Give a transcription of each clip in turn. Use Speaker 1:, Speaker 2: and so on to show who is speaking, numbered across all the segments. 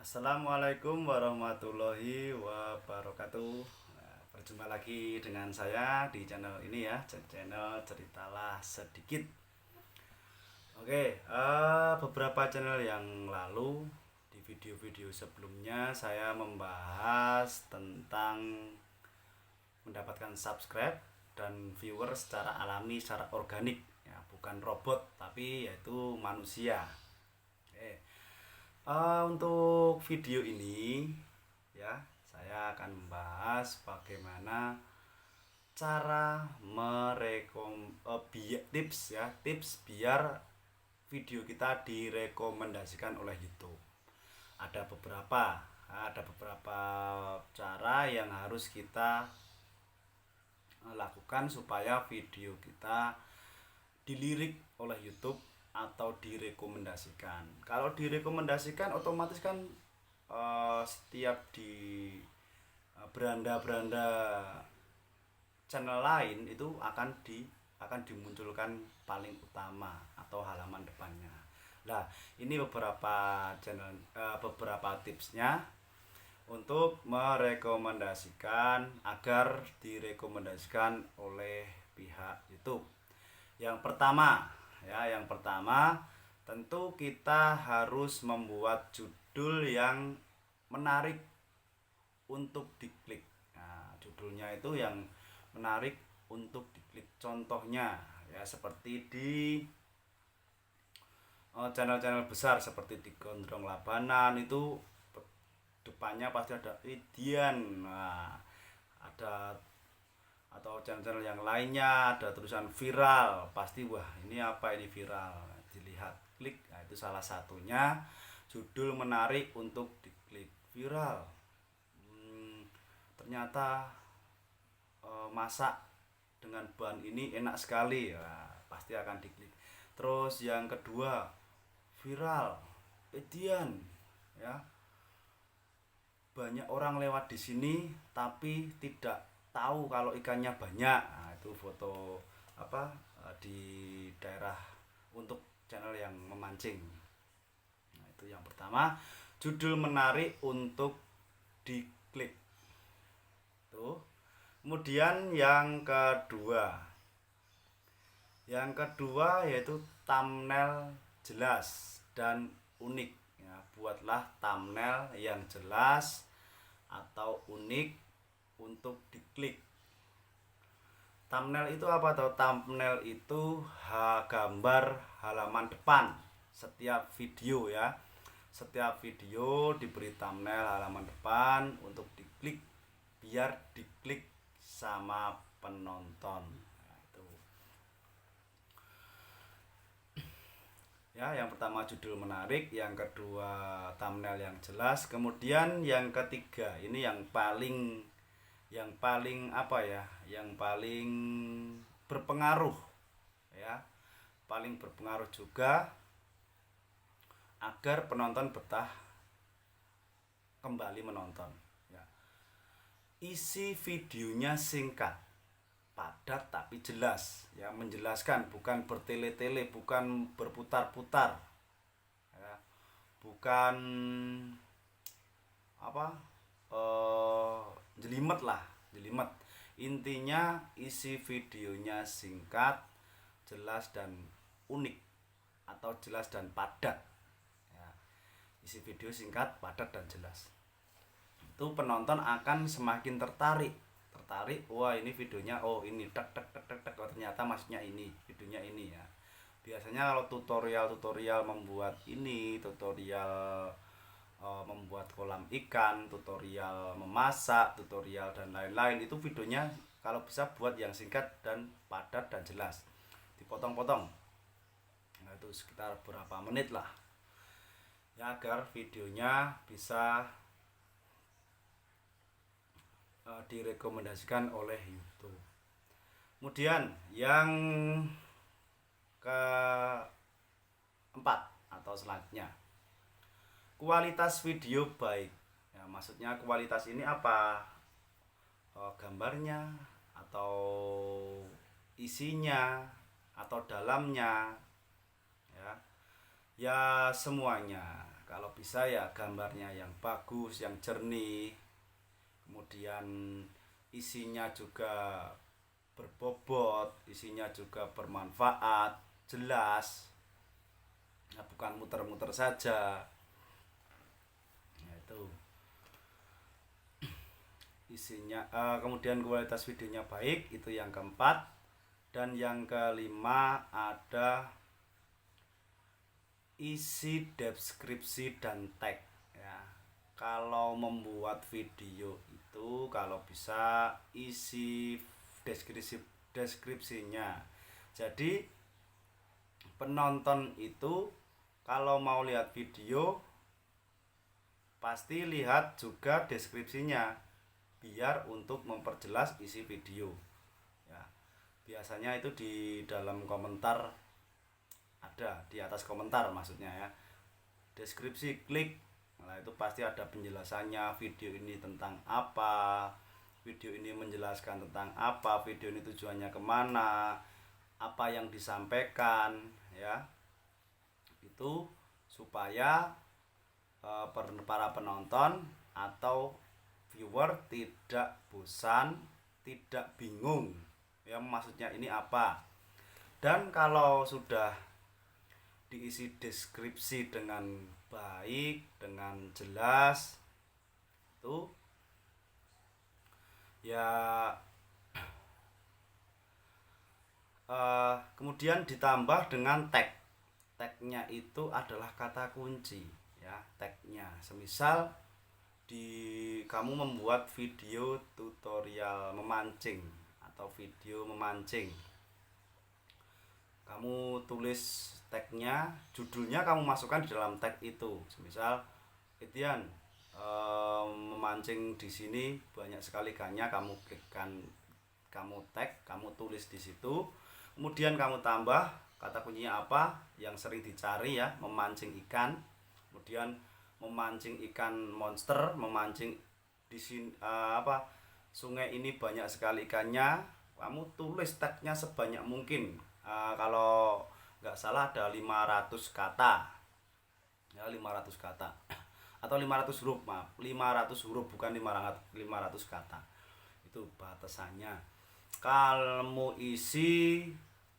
Speaker 1: Assalamualaikum warahmatullahi wabarakatuh. Nah, berjumpa lagi dengan saya di channel ini ya, channel Ceritalah Sedikit. Oke, beberapa channel yang lalu di video-video sebelumnya saya membahas tentang mendapatkan subscribe dan viewer secara alami, secara organik ya, bukan robot tapi yaitu manusia. Oke. Untuk video ini ya, saya akan membahas bagaimana cara tips biar video kita direkomendasikan oleh YouTube. Ada beberapa cara yang harus kita lakukan supaya video kita dilirik oleh YouTube atau direkomendasikan. Kalau direkomendasikan otomatis kan setiap di beranda-beranda channel lain itu akan dimunculkan paling utama atau halaman depannya. Nah, ini beberapa tipsnya untuk merekomendasikan agar direkomendasikan oleh pihak YouTube. Yang pertama tentu kita harus membuat judul yang menarik untuk diklik. Nah, judulnya itu yang menarik untuk diklik. Contohnya ya seperti di channel-channel besar seperti di Gondrong Labanan itu depannya pasti ada Idian. Nah, ada atau channel-channel yang lainnya ada tulisan viral, pasti wah ini apa ini viral, dilihat klik. Nah, itu salah satunya judul menarik untuk diklik. Viral, ternyata masak dengan bahan ini enak sekali, nah, pasti akan diklik. Terus yang kedua, viral Edian ya, banyak orang lewat di sini tapi tidak tahu kalau ikannya banyak. Nah, itu foto di daerah untuk channel yang memancing. Nah, itu yang pertama, judul menarik untuk diklik. Tuh. Kemudian yang kedua yaitu thumbnail jelas dan unik. Ya, buatlah thumbnail yang jelas atau unik untuk diklik. Thumbnail itu apa tuh? Thumbnail itu gambar halaman depan setiap video ya. Setiap video diberi thumbnail halaman depan untuk diklik, biar diklik sama penonton. Nah, itu. Ya, yang pertama judul menarik, yang kedua thumbnail yang jelas, kemudian yang ketiga ini yang paling berpengaruh ya, paling berpengaruh juga agar penonton betah kembali menonton ya. Isi videonya singkat, padat tapi jelas ya, menjelaskan, bukan bertele-tele, bukan berputar-putar ya, bukan jelimet. Intinya isi videonya singkat, jelas dan unik atau jelas dan padat ya. Isi video singkat, padat dan jelas, itu penonton akan semakin tertarik. Wah ini videonya, oh ini tek tek tek tek tek, oh ternyata maksudnya ini, videonya ini ya. Biasanya kalau tutorial membuat ini, tutorial membuat kolam ikan, tutorial memasak, tutorial dan lain-lain, itu videonya kalau bisa buat yang singkat dan padat dan jelas, dipotong-potong. Nah, itu sekitar berapa menit lah ya, agar videonya bisa direkomendasikan oleh YouTube. Kemudian yang keempat atau selanjutnya, kualitas video baik ya. Maksudnya kualitas ini apa? Gambarnya atau isinya atau dalamnya ya, ya semuanya. kalau bisa ya gambarnya yang bagus, yang jernih, kemudian isinya juga berbobot, isinya juga bermanfaat, jelas, nah, bukan muter-muter saja. Nah, itu isinya, kemudian kualitas videonya baik, itu yang keempat. Dan yang kelima ada isi deskripsi dan tag ya. Kalau membuat video itu kalau bisa isi deskripsinya. Jadi penonton itu kalau mau lihat video pasti lihat juga deskripsinya biar untuk memperjelas isi video ya. Biasanya itu di dalam komentar ada, di atas komentar maksudnya ya, deskripsi, klik, nah itu pasti ada penjelasannya, video ini tentang apa, video ini menjelaskan tentang apa, video ini tujuannya kemana, apa yang disampaikan ya, itu supaya para penonton atau viewer tidak bosan, tidak bingung ya maksudnya ini apa. Dan kalau sudah diisi deskripsi dengan baik, dengan jelas, itu ya kemudian ditambah dengan tag. Tagnya itu adalah kata kunci ya, tagnya. Semisal kamu membuat video tutorial memancing atau video memancing, kamu tulis tagnya, judulnya kamu masukkan di dalam tag itu. Semisal Etian memancing di sini banyak sekali ikannya, kamu klikkan, kamu tag, kamu tulis di situ. Kemudian kamu tambah kata kuncinya apa yang sering dicari ya, memancing ikan. Kemudian memancing ikan monster, memancing di sini sungai ini banyak sekali ikannya. Kamu tulis tagnya sebanyak mungkin. Kalau nggak salah ada 500 kata ya, 500 kata atau 500 huruf, maaf, 500 huruf bukan 500 kata, itu batasannya. Kamu isi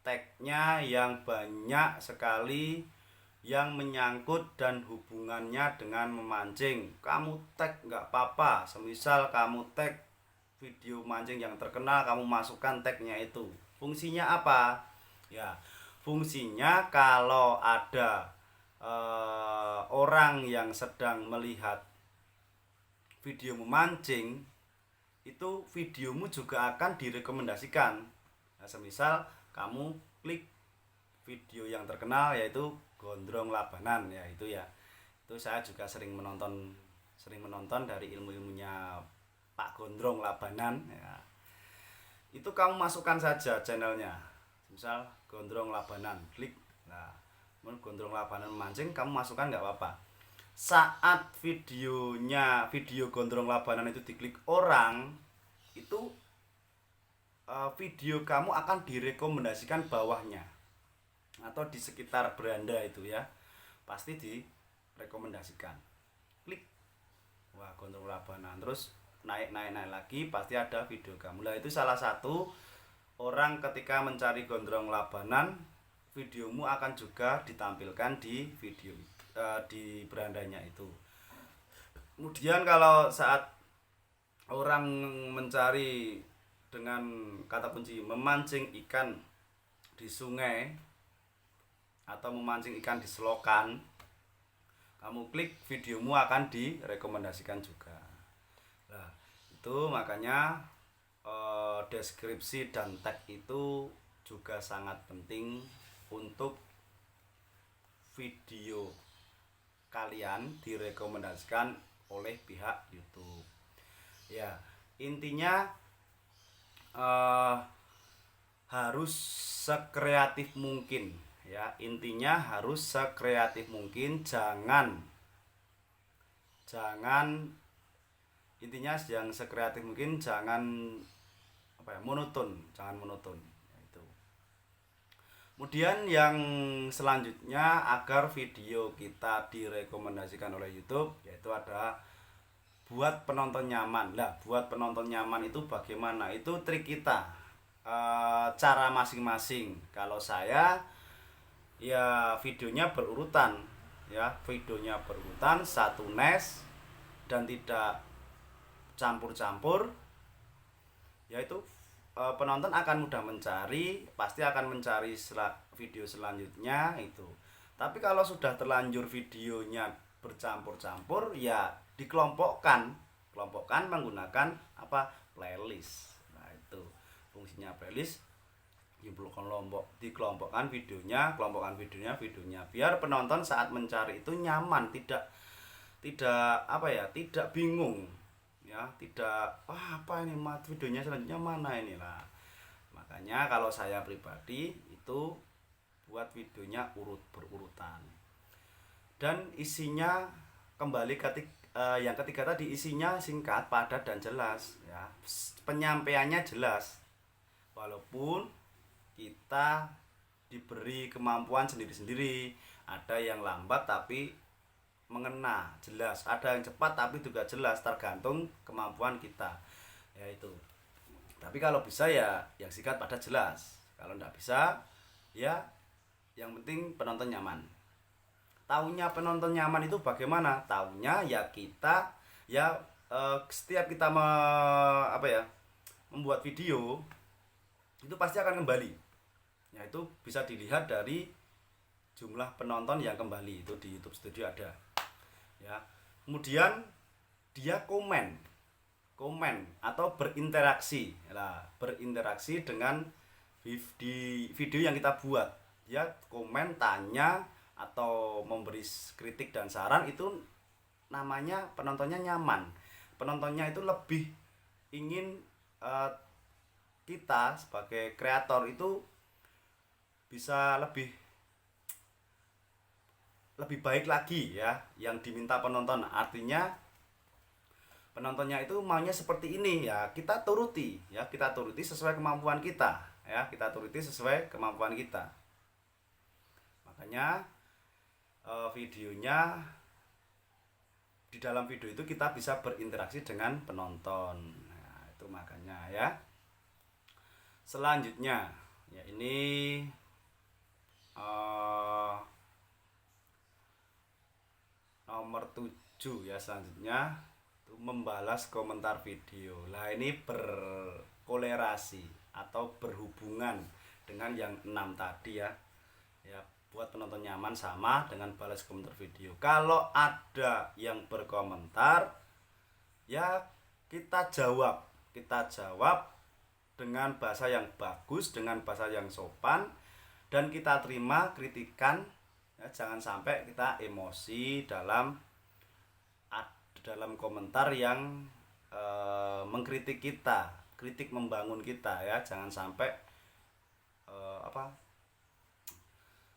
Speaker 1: tagnya yang banyak sekali yang menyangkut dan hubungannya dengan memancing, kamu tag nggak apa-apa. Semisal kamu tag video mancing yang terkenal, kamu masukkan tagnya itu. Fungsinya apa ya? Fungsinya kalau ada orang yang sedang melihat video memancing, itu videomu juga akan direkomendasikan. Nah, semisal kamu klik video yang terkenal yaitu Gondrong Labanan ya, itu ya, itu saya juga sering menonton dari ilmunya Pak Gondrong Labanan ya. Itu kamu masukkan saja channelnya, misal Gondrong Labanan, klik, nah Gondrong Labanan memancing, kamu masukkan nggak apa-apa. Saat video Gondrong Labanan itu diklik orang, itu video kamu akan direkomendasikan bawahnya atau di sekitar beranda itu ya, pasti direkomendasikan. Klik, wah Gondrong Labanan, terus naik lagi pasti ada video kamu. Lah itu salah satu orang ketika mencari Gondrong Labanan, videomu akan juga ditampilkan di video di berandanya itu. Kemudian kalau saat orang mencari dengan kata kunci memancing ikan di sungai atau memancing ikan di selokan, kamu klik, videomu akan direkomendasikan juga. Nah, itu makanya deskripsi dan tag itu juga sangat penting untuk video kalian direkomendasikan oleh pihak YouTube. Ya, intinya harus sekreatif mungkin ya, intinya harus sekreatif mungkin, jangan intinya yang sekreatif mungkin, jangan monoton, jangan monoton ya, itu Kemudian yang selanjutnya agar video kita direkomendasikan oleh YouTube yaitu ada buat penonton nyaman. Lah, buat penonton nyaman itu bagaimana? Itu trik kita. Cara masing-masing. Kalau saya ya videonya berurutan ya, videonya berurutan satu nes dan tidak campur-campur. Yaitu penonton akan mudah mencari, pasti akan mencari video selanjutnya itu. Tapi kalau sudah terlanjur videonya bercampur-campur ya dikelompokkan, menggunakan apa? Playlist. Nah, itu fungsinya playlist. Dikelompokkan videonya, biar penonton saat mencari itu nyaman, tidak apa ya, tidak bingung ya, tidak apa ini videonya selanjutnya mana ini lah. Makanya kalau saya pribadi itu buat videonya berurutan dan isinya kembali yang ketiga tadi, isinya singkat, padat dan jelas ya, penyampaiannya jelas walaupun kita diberi kemampuan sendiri-sendiri. Ada yang lambat tapi mengena, jelas. Ada yang cepat tapi juga jelas, tergantung kemampuan kita. Ya itu. Tapi kalau bisa ya yang singkat padat jelas. Kalau enggak bisa ya yang penting penonton nyaman. Taunya penonton nyaman itu bagaimana? Taunya ya kita ya setiap kita membuat video itu pasti akan kembali. Ya itu bisa dilihat dari jumlah penonton yang kembali itu di YouTube Studio ada. Ya. Kemudian dia komen atau berinteraksi. Nah, berinteraksi dengan video yang kita buat. Dia komen, tanya atau memberi kritik dan saran, itu namanya penontonnya nyaman. Penontonnya itu lebih ingin kita sebagai kreator itu bisa lebih baik lagi ya yang diminta penonton. Artinya penontonnya itu maunya seperti ini ya, kita turuti sesuai kemampuan kita ya, makanya videonya, di dalam video itu kita bisa berinteraksi dengan penonton. Nah, itu makanya ya. Selanjutnya ya ini nomor 7 ya, selanjutnya itu membalas komentar video. Nah, ini berkolerasi atau berhubungan dengan yang 6 tadi ya. Ya, buat penonton nyaman sama dengan balas komentar video. Kalau ada yang berkomentar ya kita jawab dengan bahasa yang bagus, dengan bahasa yang sopan, dan kita terima kritikan ya, jangan sampai kita emosi dalam komentar yang mengkritik kita, kritik membangun kita ya, jangan sampai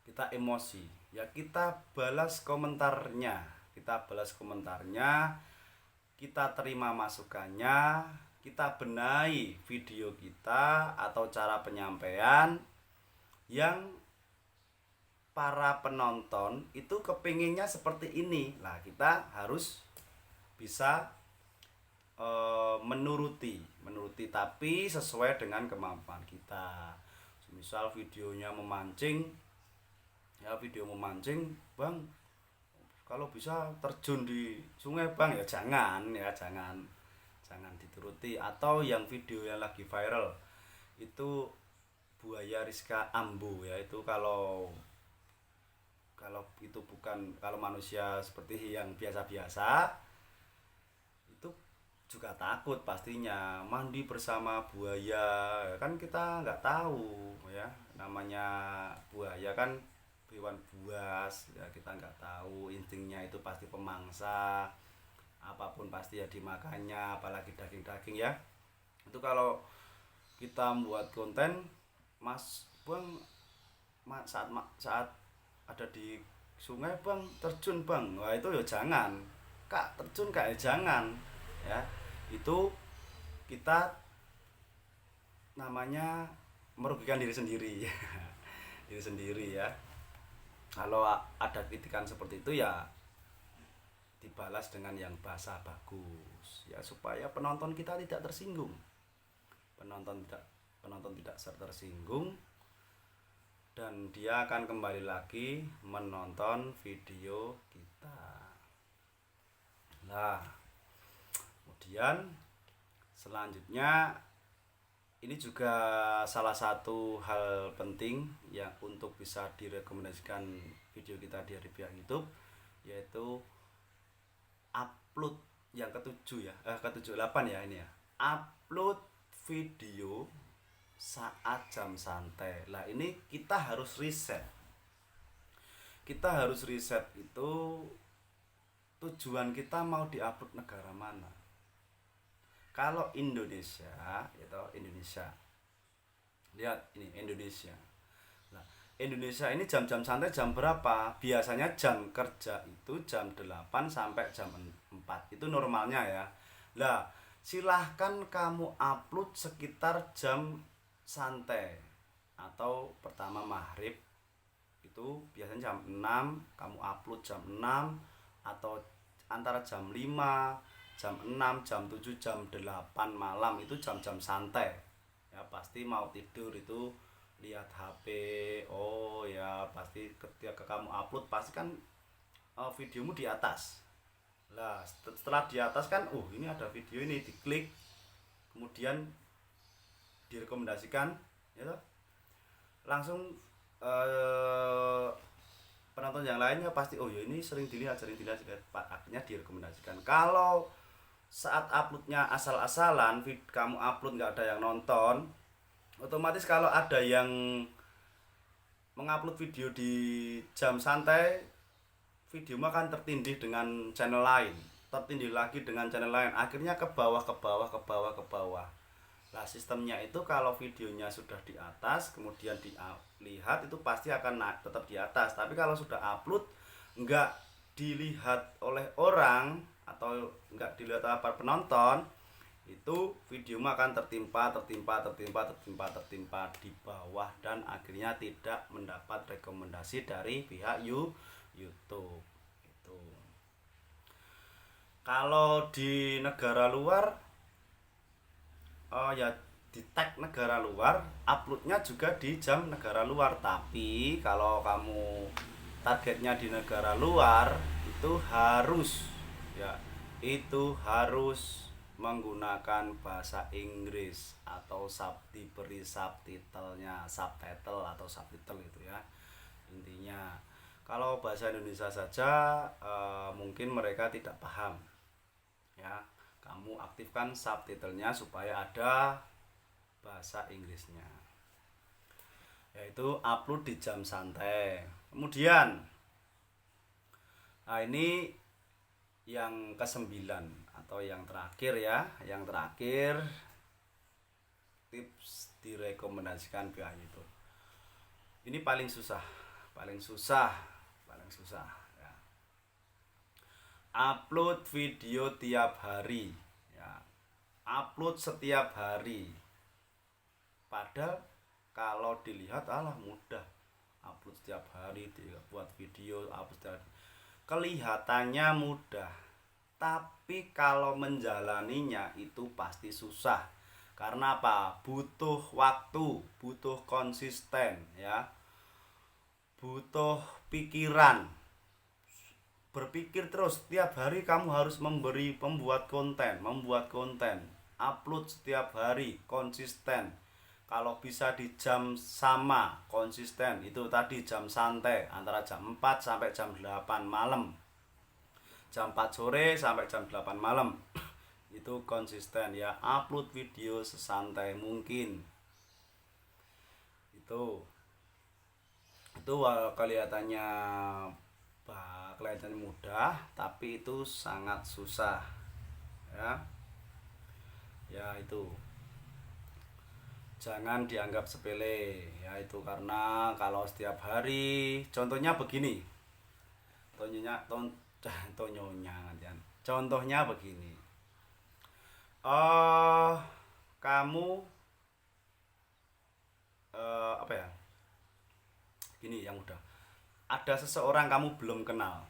Speaker 1: kita emosi ya. Kita balas komentarnya, kita terima masukannya, kita benahi video kita atau cara penyampaian yang para penonton itu kepinginnya seperti ini. Nah, kita harus bisa menuruti tapi sesuai dengan kemampuan kita. Misal videonya memancing ya, Bang, kalau bisa terjun di sungai Bang, ya jangan dituruti. Atau yang video yang lagi viral itu buaya Rizka Ambo ya, itu kalau itu bukan, kalau manusia seperti yang biasa-biasa itu juga takut pastinya mandi bersama buaya kan, kita nggak tahu ya, namanya buaya kan hewan buas ya, kita nggak tahu instingnya, itu pasti pemangsa, apapun pasti ya dimakannya, apalagi daging-daging ya. Itu kalau kita membuat konten, Mas Bang saat ada di sungai Bang, terjun Bang, wah itu ya jangan. Kak terjun Kak, ya jangan ya, itu kita namanya merugikan diri sendiri diri sendiri ya. Kalau ada kritikan seperti itu ya dibalas dengan yang bahasa bagus ya, supaya penonton kita tidak tersinggung. Penonton tidak tersinggung, dan dia akan kembali lagi menonton video kita. Nah, kemudian selanjutnya ini juga salah satu hal penting ya untuk bisa direkomendasikan video kita di pihak YouTube, yaitu upload yang ketujuh ya, ke-78 ya ini ya. Upload video saat jam santai. Lah ini kita harus riset. Kita harus riset itu tujuan kita mau diupload negara mana. Kalau Indonesia, itu Indonesia. Lihat ini Indonesia. Nah, Indonesia ini jam-jam santai jam berapa? Biasanya jam kerja itu jam 8 sampai jam 4. Itu normalnya ya. Lah, silahkan kamu upload sekitar jam santai atau pertama maghrib. Itu biasanya jam 6, kamu upload jam 6 atau antara jam 5, jam 6, jam 7, jam 8 malam. Itu jam-jam santai. Ya, pasti mau tidur itu lihat HP. Oh ya, pasti ketika kamu upload pasti kan videomu di atas. Lah setelah di atas kan ini ada video ini, diklik kemudian direkomendasikan ya toh? Langsung penonton yang lainnya pasti ya ini sering dilihat akhirnya direkomendasikan. Kalau saat uploadnya asal-asalan, kamu upload nggak ada yang nonton, otomatis kalau ada yang mengupload video di jam santai, videomu akan tertindih dengan channel lain, tertindih lagi dengan channel lain, akhirnya ke bawah. Nah, sistemnya itu kalau videonya sudah di atas kemudian dilihat itu pasti akan naik tetap di atas. Tapi kalau sudah upload nggak dilihat oleh orang atau nggak dilihat oleh para penonton, itu videomu akan tertimpa di bawah dan akhirnya tidak mendapat rekomendasi dari pihak YouTube. Itu. Kalau di negara luar, ya di tag negara luar, uploadnya juga di jam negara luar. Tapi kalau kamu targetnya di negara luar, itu harus menggunakan bahasa Inggris atau diberi subtitle itu ya. Intinya kalau bahasa Indonesia saja mungkin mereka tidak paham ya. Kamu aktifkan subtitlenya supaya ada bahasa Inggrisnya, yaitu upload di jam santai. Kemudian ini yang ke-9 atau yang terakhir ya, yang terakhir tips direkomendasikan pihak itu. Ini paling susah ya. Upload video tiap hari ya. Upload setiap hari. Padahal kalau dilihat mudah. Upload setiap hari, buat video upload setiap hari. Kelihatannya mudah, tapi kalau menjalaninya itu pasti susah. Karena apa? Butuh waktu, butuh konsisten ya. Butuh pikiran. Berpikir terus, setiap hari kamu harus membuat konten. Upload setiap hari, konsisten. Kalau bisa di jam sama, konsisten. Itu tadi jam santai, antara jam 4 sampai jam 8 malam. Jam 4 sore sampai jam 8 malam. Itu konsisten ya, upload video sesantai mungkin. Itu kelihatannya mudah, tapi itu sangat susah ya. Itu jangan dianggap sepele ya, itu karena kalau setiap hari, contohnya begini, contohnya begini, kamu Gini yang mudah. Ada seseorang kamu belum kenal.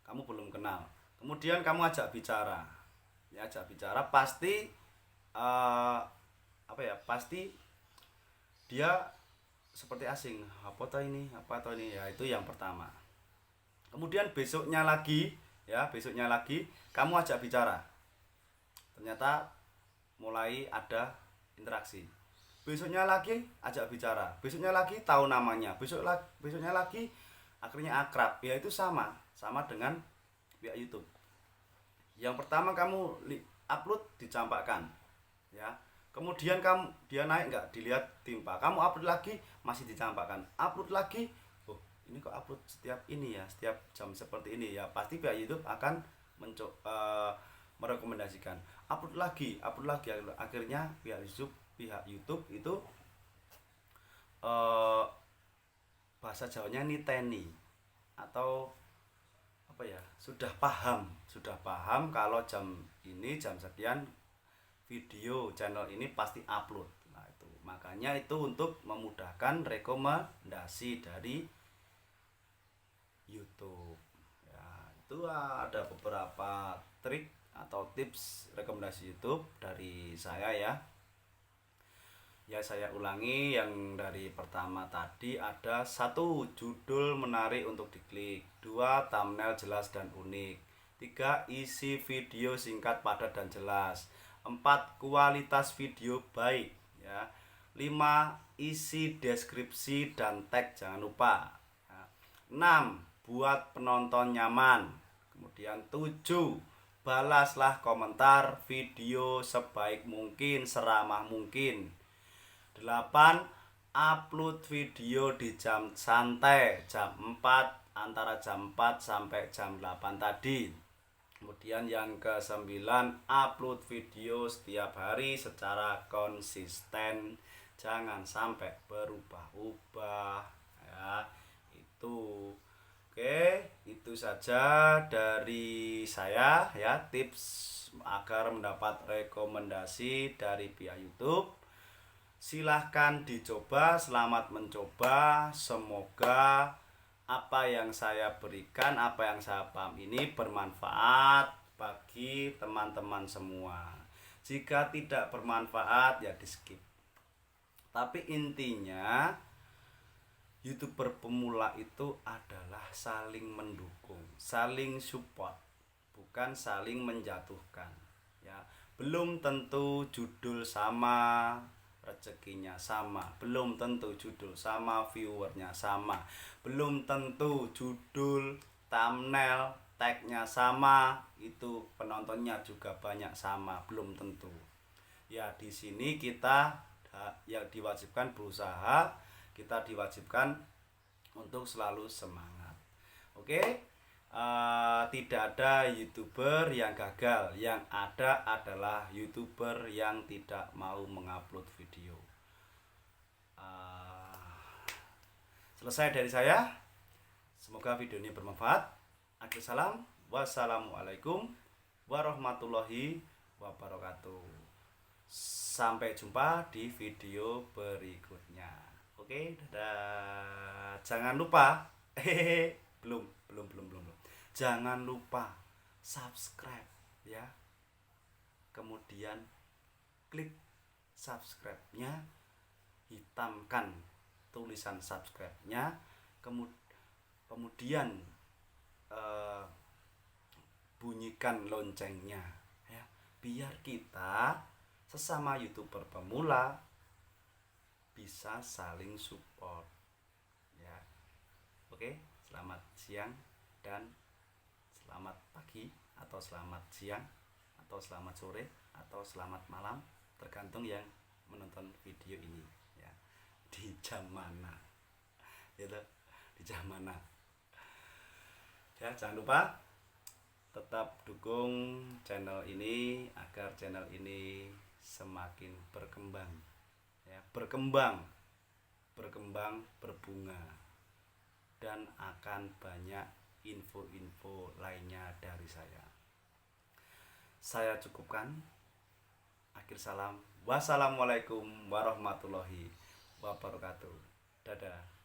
Speaker 1: Kamu belum kenal. Kemudian kamu ajak bicara. Ya, ajak bicara pasti apa ya? Pasti dia seperti asing. Apa toh ini? Apa toh ini? Ya, itu yang pertama. Kemudian besoknya lagi, ya, besoknya lagi kamu ajak bicara. Ternyata mulai ada interaksi. Besoknya lagi ajak bicara, besoknya lagi tahu namanya, besoknya lagi akhirnya akrab. Ya itu sama dengan pihak YouTube. Yang pertama kamu upload dicampakkan, ya. Kemudian dia naik nggak dilihat timpa, kamu upload lagi masih dicampakkan, upload lagi, oh ini kok upload setiap ini ya, setiap jam seperti ini ya, pasti pihak YouTube akan merekomendasikan. Upload lagi, akhirnya pihak YouTube itu bahasa Jawanya niteni, atau apa ya, sudah paham kalau jam ini, jam sekian video channel ini pasti upload. Nah itu makanya itu untuk memudahkan rekomendasi dari YouTube ya. Itu ada beberapa trik atau tips rekomendasi YouTube dari saya ya. Ya saya ulangi, yang dari pertama tadi ada: 1. Judul menarik untuk diklik. 2. Thumbnail jelas dan unik. 3. Isi video singkat, padat dan jelas. 4. Kualitas video baik ya. 5. Isi deskripsi dan tag jangan lupa ya. 6. Buat penonton nyaman. Kemudian 7. Balaslah komentar video sebaik mungkin, seramah mungkin. 8. Upload video di jam santai, jam 4, antara jam 4 sampai jam 8 tadi. Kemudian yang ke-9, upload video setiap hari secara konsisten, jangan sampai berubah-ubah ya. Itu oke, itu saja dari saya ya, tips agar mendapat rekomendasi dari pihak YouTube. Silahkan dicoba, selamat mencoba. Semoga apa yang saya berikan, apa yang saya paham ini bermanfaat bagi teman-teman semua. Jika tidak bermanfaat ya di skip. Tapi intinya YouTuber pemula itu adalah saling mendukung, saling support, bukan saling menjatuhkan ya. Belum tentu judul sama, rezekinya sama, belum tentu judul sama, viewernya sama, belum tentu judul, thumbnail, tagnya sama, itu penontonnya juga banyak sama, belum tentu ya. Di sini kita ya diwajibkan berusaha, kita diwajibkan untuk selalu semangat. Oke. Tidak ada YouTuber yang gagal, yang ada adalah YouTuber yang tidak mau mengupload video. Selesai dari saya. Semoga video ini bermanfaat. Akhir salam. Wassalamualaikum warahmatullahi wabarakatuh. Sampai jumpa di video berikutnya. Oke, dadah. Jangan lupa belum. Jangan lupa subscribe ya. Kemudian klik subscribe-nya, hitamkan tulisan subscribe-nya, kemudian bunyikan loncengnya ya, biar kita sesama YouTuber pemula bisa saling support ya. Oke, selamat siang dan selamat pagi, atau selamat siang, atau selamat sore, atau selamat malam, tergantung yang menonton video ini ya. Di jam mana gitu, di jam mana ya. Jangan lupa tetap dukung channel ini agar channel ini semakin berkembang ya, berkembang, berbunga, dan akan banyak info-info lainnya dari saya. Saya cukupkan. Akhir salam. Wassalamualaikum warahmatullahi wabarakatuh. Dadah.